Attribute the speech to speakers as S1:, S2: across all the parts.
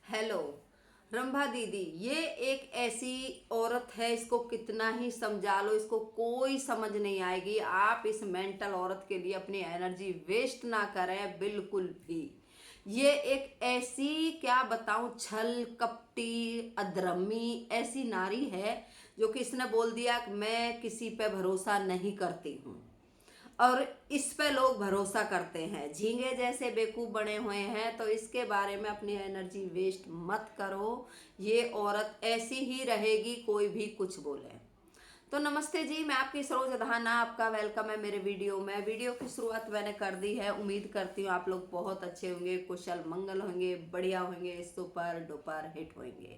S1: Hello Rambha दीदी, ये एक ऐसी औरत है, इसको कितना ही समझा लो इसको कोई समझ नहीं आएगी। आप इस मेंटल औरत के लिए अपनी एनर्जी वेस्ट ना करें बिल्कुल भी। ये एक ऐसी, क्या बताऊं, छल कपटी अधर्मी ऐसी नारी है जो कि इसने बोल दिया कि मैं किसी पे भरोसा नहीं करती हूँ और इस पे लोग भरोसा करते हैं। झींगे जैसे बेवकूफ़ बने हुए हैं, तो इसके बारे में अपनी एनर्जी वेस्ट मत करो। ये औरत ऐसी ही रहेगी, कोई भी कुछ बोले। तो नमस्ते जी, मैं आपकी सरोज धाना, आपका वेलकम है मेरे वीडियो में। वीडियो की शुरुआत मैंने कर दी है। उम्मीद करती हूँ आप लोग बहुत अच्छे होंगे, कुशल मंगल होंगे, बढ़िया होंगे, सुपर डुपर हिट होंगे।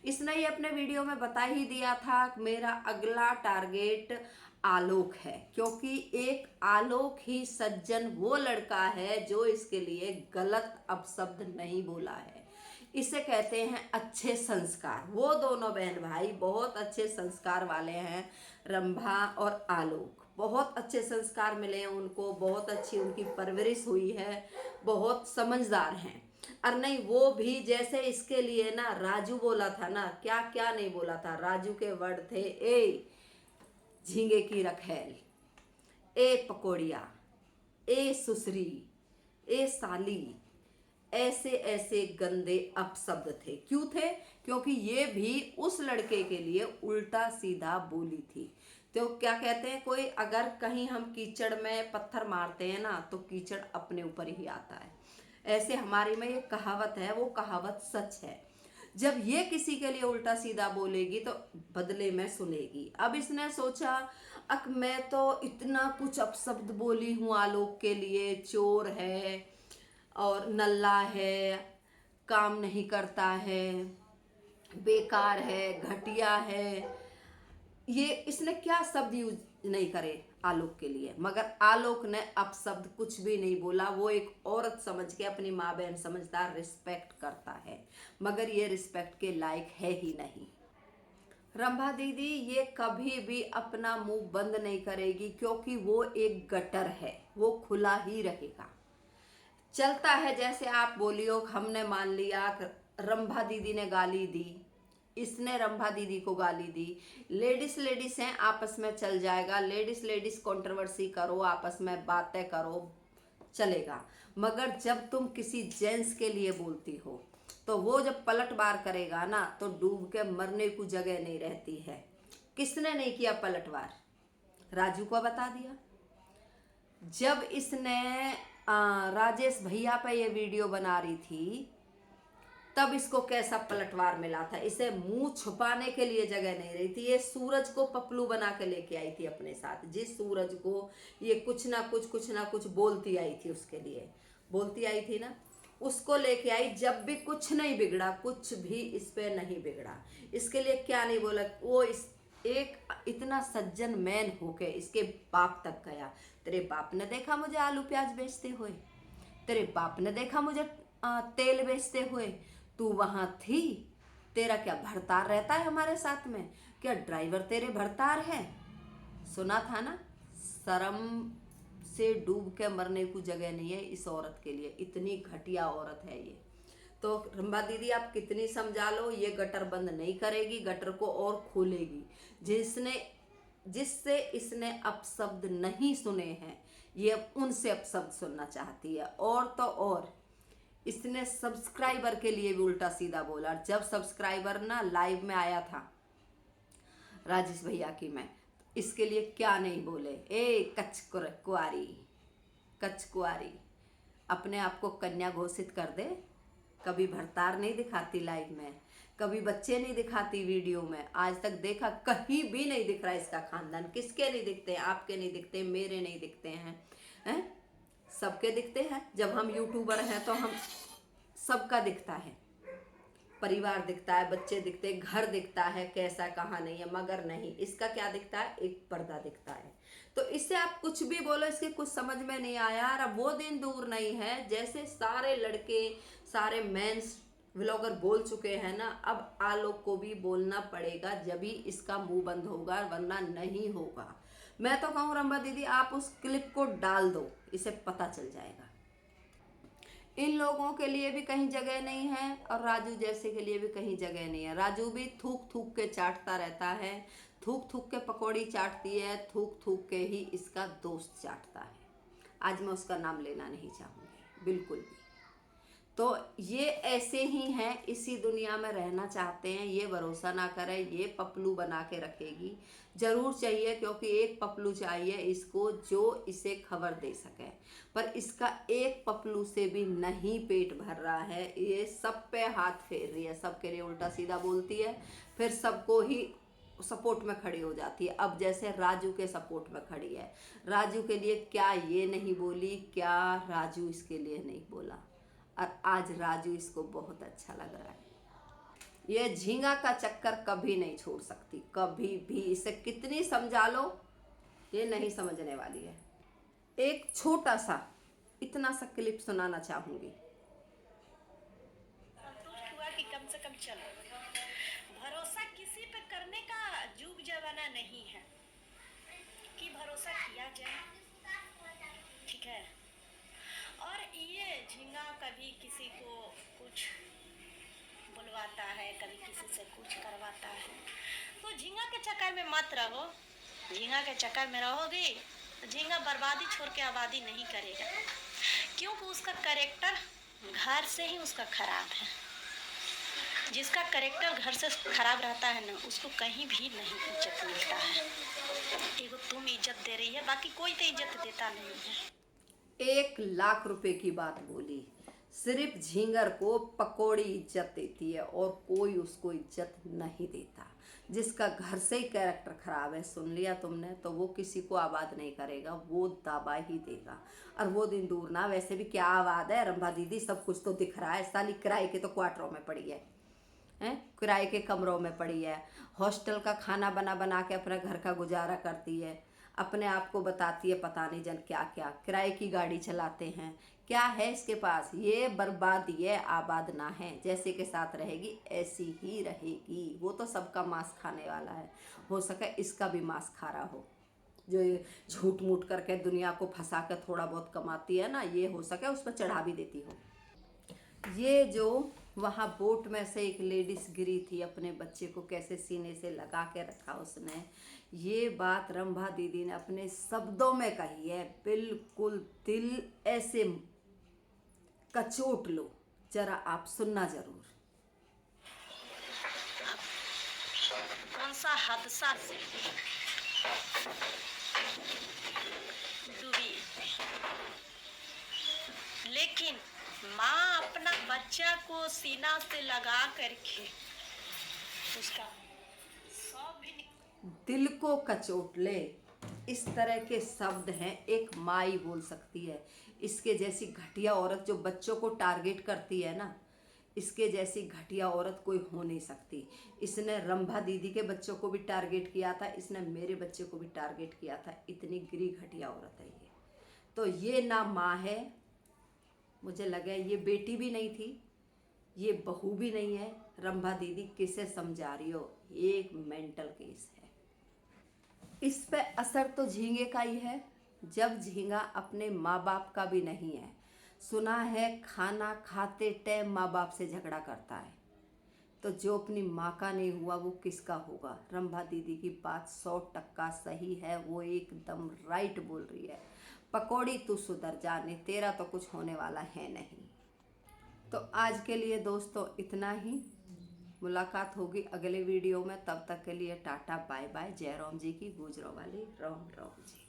S1: इसने ये अपने वीडियो में बता ही दिया था कि मेरा अगला टारगेट आलोक है, क्योंकि एक आलोक ही सज्जन वो लड़का है जो इसके लिए गलत अपशब्द नहीं बोला है। इसे कहते हैं अच्छे संस्कार। वो दोनों बहन भाई बहुत अच्छे संस्कार वाले हैं, रंभा और आलोक। बहुत अच्छे संस्कार मिले हैं उनको, बहुत अच्छी उनकी परवरिश हुई है, बहुत समझदार हैं। और नहीं, वो भी जैसे इसके लिए ना राजू बोला था ना, क्या क्या नहीं बोला था। राजू के वर्ड थे, ए झींगे की रखेल, ए पकौड़िया, ए सुसरी, ए साली, ऐसे ऐसे गंदे अपशब्द थे। क्यों थे? क्योंकि ये भी उस लड़के के लिए उल्टा सीधा बोली थी। तो क्या कहते हैं, कोई अगर कहीं हम कीचड़ में पत्थर मारते हैं ना, तो कीचड़ अपने ऊपर ही आता है। ऐसे हमारे में ये कहावत है, वो कहावत सच है। जब ये किसी के लिए उल्टा सीधा बोलेगी तो बदले में सुनेगी। अब इसने सोचा, अक मैं तो इतना कुछ अपशब्द बोली हूँ आलोक के लिए, चोर है और नल्ला है, काम नहीं करता है, बेकार है, घटिया है, ये इसने क्या शब्द यूज नहीं करे आलोक के लिए। मगर आलोक ने अपशब्द कुछ भी नहीं बोला। वो एक औरत समझ के, अपनी माँ बहन समझदार, रिस्पेक्ट करता है, मगर ये रिस्पेक्ट के लायक है ही नहीं। रंभा दीदी ये कभी भी अपना मुंह बंद नहीं करेगी, क्योंकि वो एक गटर है, वो खुला ही रहेगा। चलता है जैसे आप बोलियो, हमने मान लिया। रंभा दीदी ने गाली दी, इसने रंभा दीदी को गाली दी। लेडीज लेडीज हैं, आपस में चल जाएगा। लेडीज लेडीज कंट्रोवर्सी करो, आपस में बातें करो, चलेगा। मगर जब तुम किसी जेंट्स के लिए बोलती हो, तो वो जब पलटवार करेगा ना, तो डूब के मरने को जगह नहीं रहती है। किसने नहीं किया पलटवार? राजू को बता दिया। जब इसने राजेश भैया पे ये वीडियो बना रही थी, तब इसको कैसा पलटवार मिला था। इसे मुंह छुपाने के लिए जगह नहीं रही थी। ये सूरज को पपलू बना के लेके आई थी अपने साथ। जिस सूरज को ये कुछ ना कुछ बोलती आई थी, उसके लिए बोलती आई थी ना, उसको लेके आई। जब भी कुछ नहीं बिगड़ा, कुछ भी इस पे नहीं बिगड़ा, इसके लिए क्या नहीं बोला। वो इस एक इतना सज्जन मैन होके इसके बाप तक गया। तेरे बाप ने देखा मुझे आलू प्याज बेचते हुए, तेरे बाप ने देखा मुझे तेल बेचते हुए, तू वहां थी? तेरा क्या भरतार रहता है हमारे साथ में? क्या ड्राइवर तेरे भरतार है? सुना था ना, शर्म से डूब के मरने को जगह नहीं है इस औरत के लिए। इतनी घटिया औरत है ये। तो रंभा दीदी आप कितनी समझा लो, ये गटर बंद नहीं करेगी, गटर को और खोलेगी। जिससे इसने अपशब्द नहीं सुने हैं, ये उनसे अपशब्द सुनना चाहती है। और तो और इसने सब्सक्राइबर के लिए भी उल्टा सीधा बोला। जब सब्सक्राइबर ना लाइव में आया था राजेश भैया की, मैं इसके लिए क्या नहीं बोले, ए कुआरी, कच कुआरी, अपने आप को कन्या घोषित कर दे। कभी भरतार नहीं दिखाती लाइव में, कभी बच्चे नहीं दिखाती वीडियो में। आज तक देखा कहीं भी नहीं दिख रहा इसका खानदान। किसके नहीं दिखते हैं? आपके नहीं दिखते, मेरे नहीं दिखते हैं, सबके दिखते हैं। जब हम यूट्यूबर हैं तो हम सबका दिखता है, परिवार दिखता है, बच्चे दिखते हैं, घर दिखता है, कैसा कहाँ नहीं है। मगर नहीं, इसका क्या दिखता है? एक पर्दा दिखता है। तो इससे आप कुछ भी बोलो, इसके कुछ समझ में नहीं आया। और अब वो दिन दूर नहीं है जैसे सारे लड़के, सारे मेंस व्लॉगर बोल चुके हैं ना, अब आलोक को भी बोलना पड़ेगा। जब ही इसका मुंह बंद होगा, वरना नहीं होगा। मैं तो कहूँ रंभा दीदी, आप उस क्लिप को डाल दो, इसे पता चल जाएगा। इन लोगों के लिए भी कहीं जगह नहीं है और राजू जैसे के लिए भी कहीं जगह नहीं है। राजू भी थूक थूक के चाटता रहता है, थूक थूक के पकौड़ी चाटती है, थूक थूक के ही इसका दोस्त चाटता है। आज मैं उसका नाम लेना नहीं चाहूँगी बिल्कुल भी। तो ये ऐसे ही हैं, इसी दुनिया में रहना चाहते हैं। ये भरोसा ना करें, ये पपलू बना के रखेगी। जरूर चाहिए, क्योंकि एक पपलू चाहिए इसको जो इसे खबर दे सके। पर इसका एक पपलू से भी नहीं पेट भर रहा है। ये सब पे हाथ फेर रही है, सबके लिए उल्टा सीधा बोलती है, फिर सबको ही सपोर्ट में खड़ी हो जाती है। अब जैसे राजू के सपोर्ट में खड़ी है। राजू के लिए क्या ये नहीं बोली, क्या राजू इसके लिए नहीं बोला, और आज राजू इसको बहुत अच्छा लग रहा है। ये झींगा का चक्कर कभी नहीं छोड़ सकती, कभी भी। इसे कितनी समझा लो ये नहीं समझने वाली है। एक छोटा सा इतना सा क्लिप सुनाना चाहूंगी।
S2: संतुष्ट हुआ कि कम से कम चलो, भरोसा किसी पे करने का जुग जमाना नहीं है कि भरोसा किया जाए, ठीक है। और ये झींगा कभी किसी को कुछ बुलवाता है, कभी किसी से कुछ करवाता है, तो झींगा के चक्कर में मत रहो। झींगा के चक्कर में रहोगे तो झींगा बर्बादी छोड़ के आबादी नहीं करेगा, क्योंकि उसका कैरेक्टर घर से ही उसका खराब है। जिसका कैरेक्टर घर से खराब रहता है ना, उसको कहीं भी नहीं इज्जत मिलता है। एगो तुम इज्जत दे रही है, बाकी कोई तो इज्जत देता नहीं है।
S1: 1 लाख रुपए की बात बोली, सिर्फ झींगर को पकौड़ी इज्जत देती है और कोई उसको इज्जत नहीं देता। जिसका घर से ही कैरेक्टर खराब है, सुन लिया तुमने, तो वो किसी को आबाद नहीं करेगा, वो दबा ही देगा। और वो दिन दूर ना, वैसे भी क्या आबाद है रंभा दीदी, सब कुछ तो दिख रहा है। साली किराए के तो क्वार्टरों में पड़ी है, किराए के कमरों में पड़ी है, हॉस्टल का खाना बना बना के अपने घर का गुजारा करती है। अपने आप को बताती है पता नहीं जन क्या क्या, किराए की गाड़ी चलाते हैं। क्या है इसके पास? ये बर्बादी है, आबाद ना है। जैसे के साथ रहेगी ऐसी ही रहेगी। वो तो सबका मांस खाने वाला है, हो सके इसका भी मांस खा रहा हो। जो ये झूठ मूठ करके दुनिया को फंसा कर थोड़ा बहुत कमाती है ना, ये हो सके उस पर चढ़ा भी देती हो। ये जो वहाँ बोट में से एक लेडीज गिरी थी, अपने बच्चे को कैसे सीने से लगा के रखा उसने, ये बात रंभा दीदी ने अपने शब्दों में कही है। बिल्कुल दिल ऐसे कचोट लो, जरा आप सुनना जरूर।
S2: कौन सा हादसा से डूबी, लेकिन माँ अपना बच्चा को सीना से लगा करके उसका सब भी
S1: दिल को कचोट ले, इस तरह के शब्द हैं एक माई बोल सकती है। इसके जैसी घटिया औरत जो बच्चों को टारगेट करती है ना, इसके जैसी घटिया औरत कोई हो नहीं सकती। इसने रंभा दीदी के बच्चों को भी टारगेट किया था, इसने मेरे बच्चे को भी टारगेट किया था। इतनी गिरी घटिया औरत है ये। तो ये ना माँ है, मुझे लगा ये बेटी भी नहीं थी, ये बहू भी नहीं है। रंभा दीदी किसे समझा रही हो? एक मेंटल केस है। इस पे असर तो झींगे का ही है, जब झींगा अपने माँ बाप का भी नहीं है। सुना है खाना खाते टाइम माँ बाप से झगड़ा करता है, तो जो अपनी माँ का नहीं हुआ वो किसका होगा? रंभा दीदी की बात 100% सही है, वो एकदम राइट बोल रही है। पकौड़ी तू सुधर जाने, तेरा तो कुछ होने वाला है नहीं। तो आज के लिए दोस्तों इतना ही। मुलाकात होगी अगले वीडियो में, तब तक के लिए टाटा बाय बाय। जय राम जी की गूंज वाली राम राम जी।